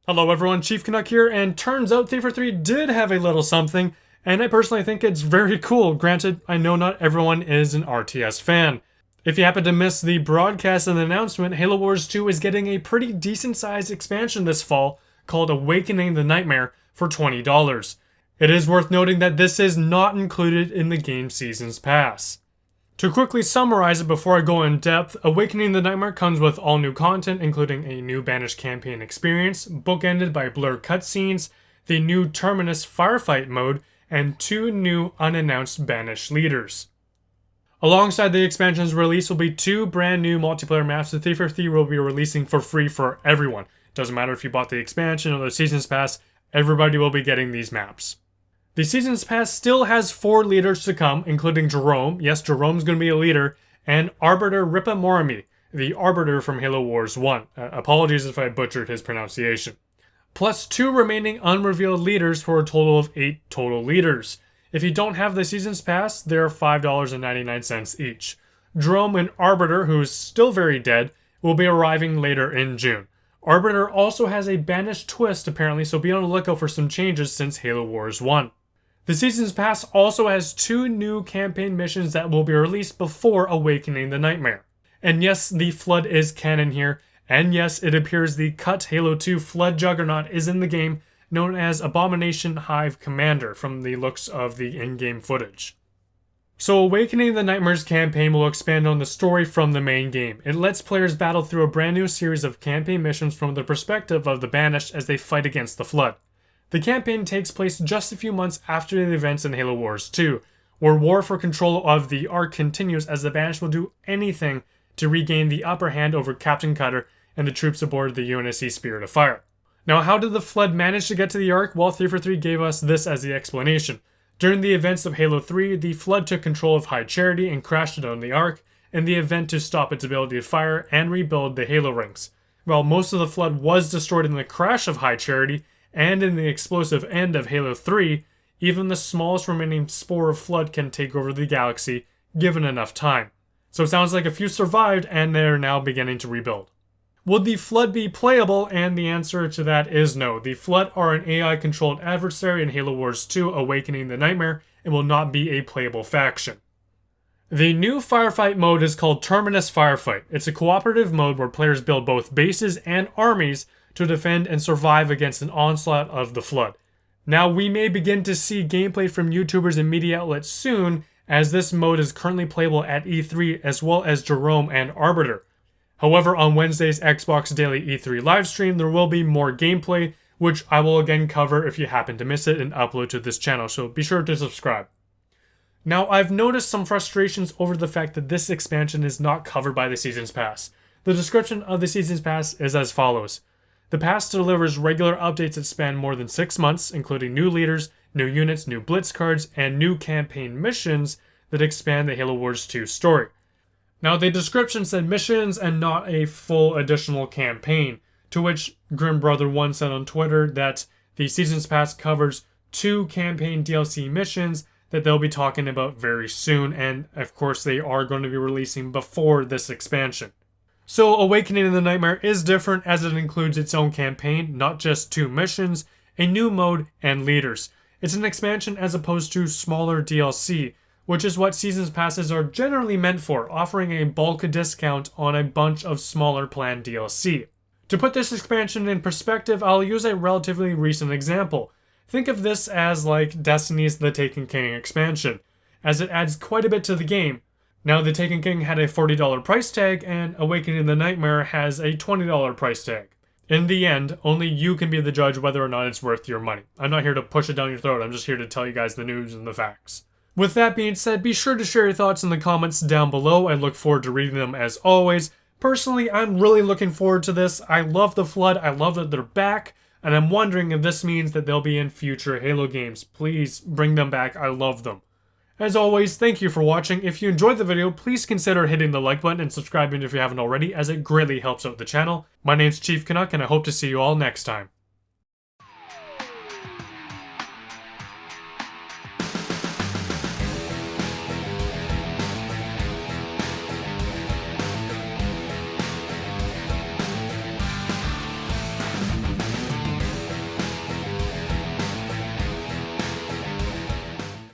Hello everyone, Chief Canuck here, and turns out Thief 3 did have a little something, and I personally think it's very cool. Granted, I know not everyone is an RTS fan. If you happen to miss the broadcast and the announcement, Halo Wars 2 is getting a pretty decent sized expansion this fall called Awakening the Nightmare for $20. It is worth noting that this is not included in the game season's pass. To quickly summarize it before I go in depth, Awakening the Nightmare comes with all new content, including a new Banished campaign experience, bookended by blurred cutscenes, the new Terminus Firefight mode, and 2 new unannounced Banished leaders. Alongside the expansion's release will be 2 brand new multiplayer maps that Thief 3 will be releasing for free for everyone. Doesn't matter if you bought the expansion or the Season's Pass, everybody will be getting these maps. The Season's Pass still has 4 leaders to come, including Jerome, yes, Jerome's going to be a leader, and Arbiter Ripa Morimi, the Arbiter from Halo Wars 1. Apologies if I butchered his pronunciation. Plus 2 remaining unrevealed leaders for a total of 8 total leaders. If you don't have the Season's Pass, they're $5.99 each. Jerome and Arbiter, who is still very dead, will be arriving later in June. Arbiter also has a banished twist apparently, so be on the lookout for some changes since Halo Wars 1. The Season's Pass also has 2 new campaign missions that will be released before Awakening the Nightmare. And yes, the Flood is canon here, and yes, it appears the cut Halo 2 Flood Juggernaut is in the game, known as Abomination Hive Commander from the looks of the in-game footage. So Awakening the Nightmare's campaign will expand on the story from the main game. It lets players battle through a brand new series of campaign missions from the perspective of the Banished as they fight against the Flood. The campaign takes place just a few months after the events in Halo Wars 2, where war for control of the Ark continues as the Banished will do anything to regain the upper hand over Captain Cutter and the troops aboard the UNSC Spirit of Fire. Now, how did the Flood manage to get to the Ark? Well, Thief 3 gave us this as the explanation. During the events of Halo 3, the Flood took control of High Charity and crashed it on the Ark in the event to stop its ability to fire and rebuild the Halo rings. While most of the Flood was destroyed in the crash of High Charity, and in the explosive end of Halo 3, even the smallest remaining spore of Flood can take over the galaxy, given enough time. So it sounds like a few survived, and they're now beginning to rebuild. Would the Flood be playable? And the answer to that is no. The Flood are an AI-controlled adversary in Halo Wars 2 Awakening the Nightmare, and will not be a playable faction. The new Firefight mode is called Terminus Firefight. It's a cooperative mode where players build both bases and armies to defend and survive against an onslaught of the Flood. Now, we may begin to see gameplay from YouTubers and media outlets soon, as this mode is currently playable at E3 as well as Jerome and Arbiter. However, on Wednesday's Xbox Daily E3 livestream, there will be more gameplay, which I will again cover if you happen to miss it and upload to this channel, so be sure to subscribe. Now, I've noticed some frustrations over the fact that this expansion is not covered by the Season's Pass. The description of the Season's Pass is as follows. The pass delivers regular updates that span more than 6 months, including new leaders, new units, new blitz cards, and new campaign missions that expand the Halo Wars 2 story. Now, the description said missions and not a full additional campaign, to which Grim Brother 1 said on Twitter that the Season's Pass covers 2 campaign DLC missions that they'll be talking about very soon, and of course they are going to be releasing before this expansion. So Awakening the Nightmare is different as it includes its own campaign, not just 2 missions, a new mode, and leaders. It's an expansion as opposed to smaller DLC, which is what Season's Passes are generally meant for, offering a bulk discount on a bunch of smaller planned DLC. To put this expansion in perspective, I'll use a relatively recent example. Think of this as like Destiny's The Taken King expansion, as it adds quite a bit to the game. Now, The Taken King had a $40 price tag, and Awakening the Nightmare has a $20 price tag. In the end, only you can be the judge whether or not it's worth your money. I'm not here to push it down your throat, I'm just here to tell you guys the news and the facts. With that being said, be sure to share your thoughts in the comments down below. I look forward to reading them as always. Personally, I'm really looking forward to this. I love the Flood, I love that they're back, and I'm wondering if this means that they'll be in future Halo games. Please bring them back, I love them. As always, thank you for watching. If you enjoyed the video, please consider hitting the like button and subscribing if you haven't already, as it greatly helps out the channel. My name's Chief Canuck, and I hope to see you all next time.